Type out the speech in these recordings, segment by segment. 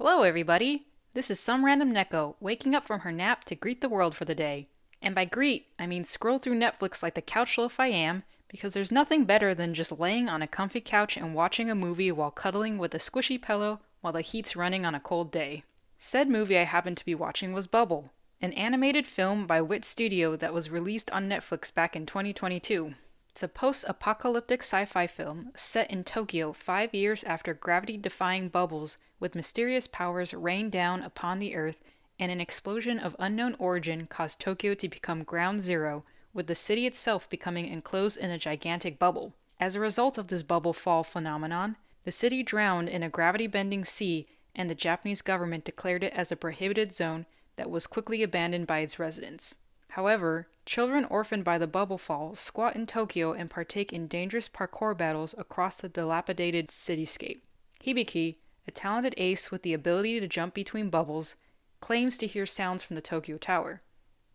Hello, everybody! This is some random Neko waking up from her nap to greet the world for the day. And by greet, I mean scroll through Netflix like the couch loaf I am, because there's nothing better than just laying on a comfy couch and watching a movie while cuddling with a squishy pillow while the heat's running on a cold day. Said movie I happened to be watching was Bubble, an animated film by Wit Studio that was released on Netflix back in 2022. It's a post-apocalyptic sci-fi film set in Tokyo 5 years after gravity-defying bubbles with mysterious powers rained down upon the Earth and an explosion of unknown origin caused Tokyo to become ground zero, with the city itself becoming enclosed in a gigantic bubble. As a result of this bubble fall phenomenon, the city drowned in a gravity-bending sea and the Japanese government declared it as a prohibited zone that was quickly abandoned by its residents. However, children orphaned by the bubble fall squat in Tokyo and partake in dangerous parkour battles across the dilapidated cityscape. Hibiki, a talented ace with the ability to jump between bubbles, claims to hear sounds from the Tokyo Tower.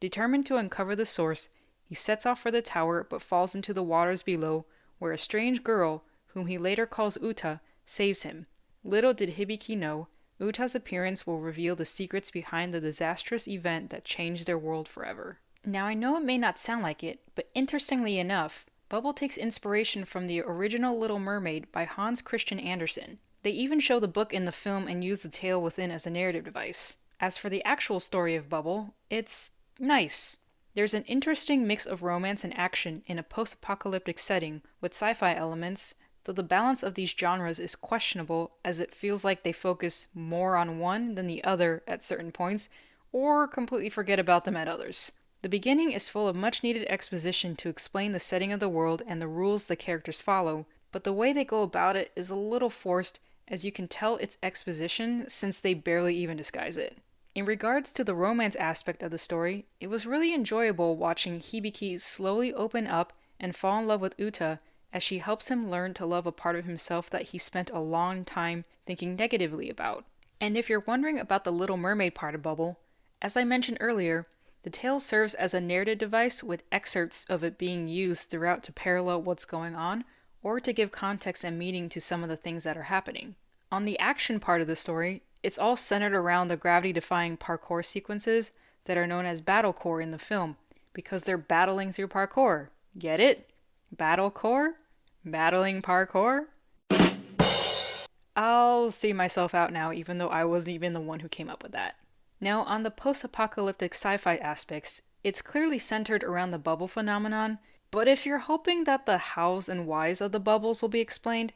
Determined to uncover the source, he sets off for the tower but falls into the waters below, where a strange girl, whom he later calls Uta, saves him. Little did Hibiki know, Uta's appearance will reveal the secrets behind the disastrous event that changed their world forever. Now I know it may not sound like it, but interestingly enough, Bubble takes inspiration from the original Little Mermaid by Hans Christian Andersen. They even show the book in the film and use the tale within as a narrative device. As for the actual story of Bubble, it's nice. There's an interesting mix of romance and action in a post-apocalyptic setting with sci-fi elements, though the balance of these genres is questionable as it feels like they focus more on one than the other at certain points, or completely forget about them at others. The beginning is full of much needed exposition to explain the setting of the world and the rules the characters follow, but the way they go about it is a little forced, as you can tell it's exposition since they barely even disguise it. In regards to the romance aspect of the story, it was really enjoyable watching Hibiki slowly open up and fall in love with Uta as she helps him learn to love a part of himself that he spent a long time thinking negatively about. And if you're wondering about the Little Mermaid part of Bubble, as I mentioned earlier, the tale serves as a narrative device with excerpts of it being used throughout to parallel what's going on, or to give context and meaning to some of the things that are happening. On the action part of the story, it's all centered around the gravity-defying parkour sequences that are known as battlecore in the film, because they're battling through parkour. Get it? Battlecore? Battling parkour? I'll see myself out now, even though I wasn't even the one who came up with that. Now, on the post-apocalyptic sci-fi aspects, it's clearly centered around the bubble phenomenon, but if you're hoping that the hows and whys of the bubbles will be explained,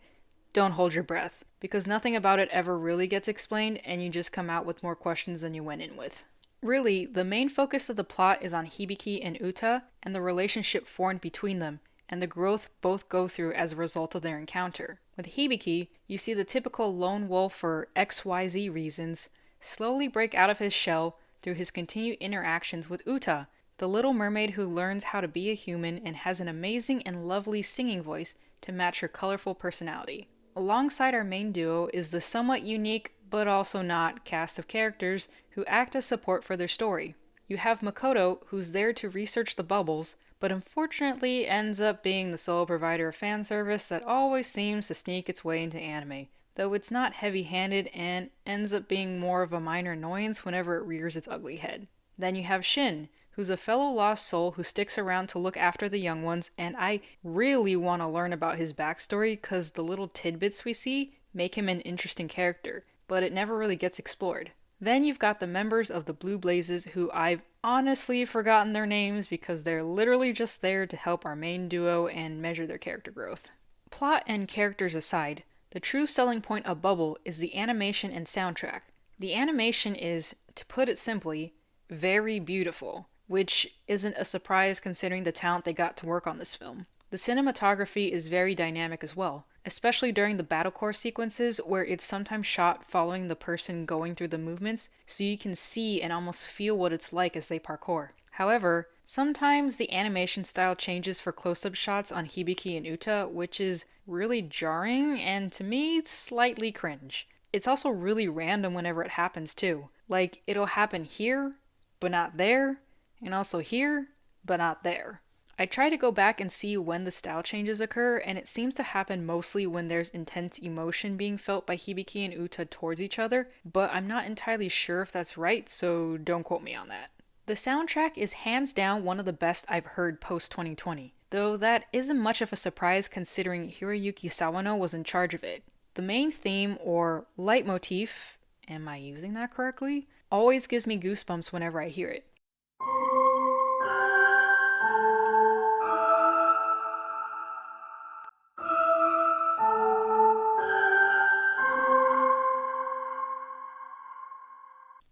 don't hold your breath, because nothing about it ever really gets explained and you just come out with more questions than you went in with. Really, the main focus of the plot is on Hibiki and Uta and the relationship formed between them, and the growth both go through as a result of their encounter. With Hibiki, you see the typical lone wolf for XYZ reasons slowly break out of his shell through his continued interactions with Uta, the little mermaid who learns how to be a human and has an amazing and lovely singing voice to match her colorful personality. Alongside our main duo is the somewhat unique, but also not, cast of characters who act as support for their story. You have Makoto, who's there to research the bubbles, but unfortunately ends up being the sole provider of fan service that always seems to sneak its way into anime, though it's not heavy-handed and ends up being more of a minor annoyance whenever it rears its ugly head. Then you have Shin, who's a fellow lost soul who sticks around to look after the young ones, and I really want to learn about his backstory because the little tidbits we see make him an interesting character, but it never really gets explored. Then you've got the members of the Blue Blazes who I've honestly forgotten their names because they're literally just there to help our main duo and measure their character growth. Plot and characters aside, the true selling point of Bubble is the animation and soundtrack. The animation is, to put it simply, very beautiful, which isn't a surprise considering the talent they got to work on this film. The cinematography is very dynamic as well, especially during the battlecore sequences where it's sometimes shot following the person going through the movements so you can see and almost feel what it's like as they parkour. However, sometimes the animation style changes for close-up shots on Hibiki and Uta, which is really jarring and to me slightly cringe. It's also really random whenever it happens too. Like, it'll happen here, but not there, and also here, but not there. I try to go back and see when the style changes occur, and it seems to happen mostly when there's intense emotion being felt by Hibiki and Uta towards each other, but I'm not entirely sure if that's right, so don't quote me on that. The soundtrack is hands down one of the best I've heard post 2020, though that isn't much of a surprise considering Hiroyuki Sawano was in charge of it. The main theme, or leitmotif, am I using that correctly? Always gives me goosebumps whenever I hear it.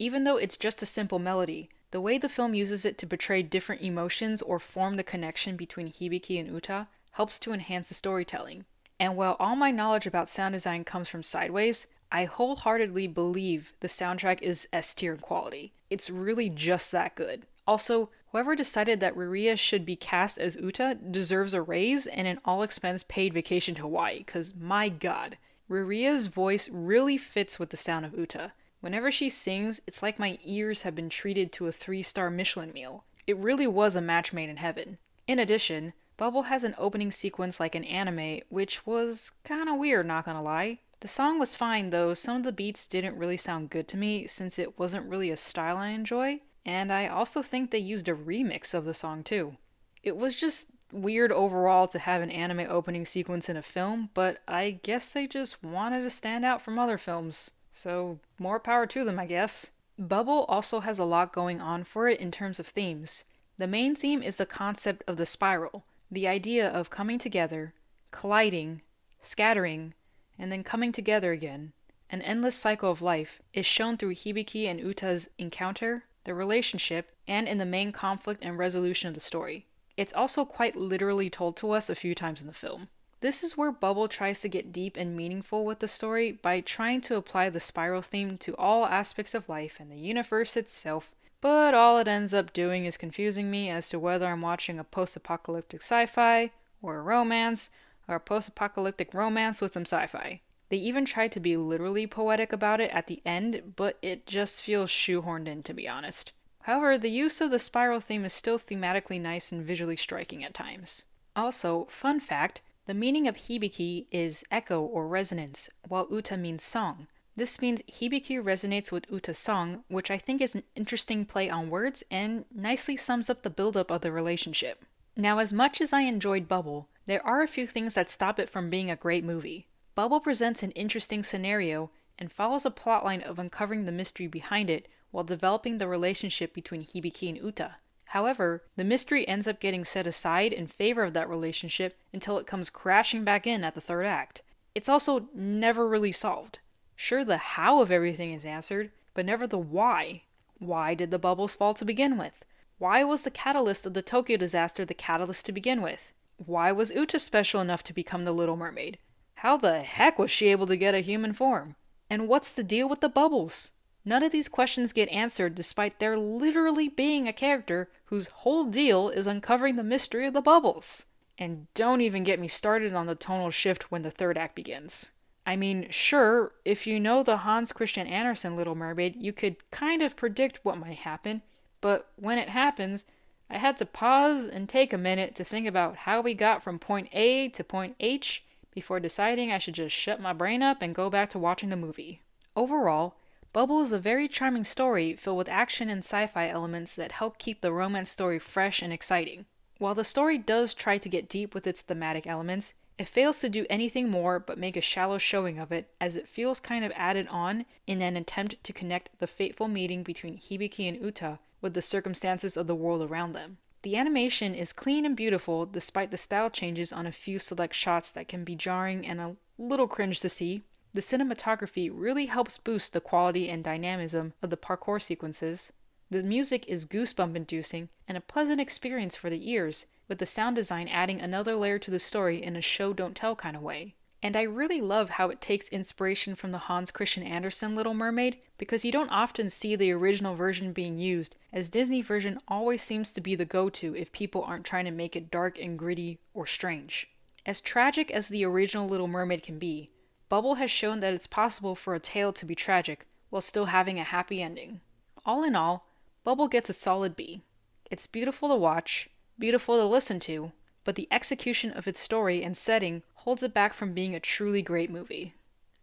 Even though it's just a simple melody, the way the film uses it to portray different emotions or form the connection between Hibiki and Uta helps to enhance the storytelling. And while all my knowledge about sound design comes from Sideways, I wholeheartedly believe the soundtrack is S tier in quality. It's really just that good. Also, whoever decided that Riria should be cast as Uta deserves a raise and an all expense paid vacation to Hawaii, cause my god, Riria's voice really fits with the sound of Uta. Whenever she sings, it's like my ears have been treated to a 3-star Michelin meal. It really was a match made in heaven. In addition, Bubble has an opening sequence like an anime, which was kinda weird, not gonna lie. The song was fine though, some of the beats didn't really sound good to me since it wasn't really a style I enjoy, and I also think they used a remix of the song too. It was just weird overall to have an anime opening sequence in a film, but I guess they just wanted to stand out from other films. So, more power to them, I guess. Bubble also has a lot going on for it in terms of themes. The main theme is the concept of the spiral, the idea of coming together, colliding, scattering, and then coming together again. An endless cycle of life is shown through Hibiki and Uta's encounter, their relationship, and in the main conflict and resolution of the story. It's also quite literally told to us a few times in the film. This is where Bubble tries to get deep and meaningful with the story by trying to apply the spiral theme to all aspects of life and the universe itself, but all it ends up doing is confusing me as to whether I'm watching a post-apocalyptic sci-fi, or a romance, or a post-apocalyptic romance with some sci-fi. They even tried to be literally poetic about it at the end, but it just feels shoehorned in, to be honest. However, the use of the spiral theme is still thematically nice and visually striking at times. Also, fun fact, the meaning of Hibiki is echo or resonance, while Uta means song. This means Hibiki resonates with Uta's song, which I think is an interesting play on words and nicely sums up the buildup of the relationship. Now, as much as I enjoyed Bubble, there are a few things that stop it from being a great movie. Bubble presents an interesting scenario and follows a plotline of uncovering the mystery behind it while developing the relationship between Hibiki and Uta. However, the mystery ends up getting set aside in favor of that relationship until it comes crashing back in at the third act. It's also never really solved. Sure, the how of everything is answered, but never the why. Why did the bubbles fall to begin with? Why was the catalyst of the Tokyo disaster the catalyst to begin with? Why was Uta special enough to become the Little Mermaid? How the heck was she able to get a human form? And what's the deal with the bubbles? None of these questions get answered despite there literally being a character whose whole deal is uncovering the mystery of the bubbles. And don't even get me started on the tonal shift when the third act begins. I mean, sure, if you know the Hans Christian Andersen Little Mermaid, you could kind of predict what might happen, but when it happens, I had to pause and take a minute to think about how we got from point A to point H before deciding I should just shut my brain up and go back to watching the movie. Overall, Bubble is a very charming story filled with action and sci-fi elements that help keep the romance story fresh and exciting. While the story does try to get deep with its thematic elements, it fails to do anything more but make a shallow showing of it, as it feels kind of added on in an attempt to connect the fateful meeting between Hibiki and Uta with the circumstances of the world around them. The animation is clean and beautiful despite the style changes on a few select shots that can be jarring and a little cringe to see. The cinematography really helps boost the quality and dynamism of the parkour sequences. The music is goosebump inducing and a pleasant experience for the ears, with the sound design adding another layer to the story in a show don't tell kind of way. And I really love how it takes inspiration from the Hans Christian Andersen Little Mermaid, because you don't often see the original version being used, as Disney version always seems to be the go-to if people aren't trying to make it dark and gritty or strange. As tragic as the original Little Mermaid can be, Bubble has shown that it's possible for a tale to be tragic while still having a happy ending. All in all, Bubble gets a solid B. It's beautiful to watch, beautiful to listen to, but the execution of its story and setting holds it back from being a truly great movie.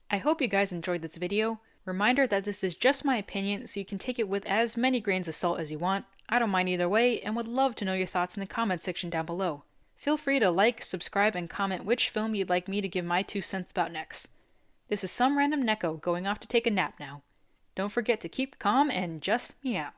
I hope you guys enjoyed this video. Reminder that this is just my opinion, so you can take it with as many grains of salt as you want. I don't mind either way, and would love to know your thoughts in the comment section down below. Feel free to like, subscribe, and comment which film you'd like me to give my 2 cents about next. This is some random Neko going off to take a nap now. Don't forget to keep calm and just meow.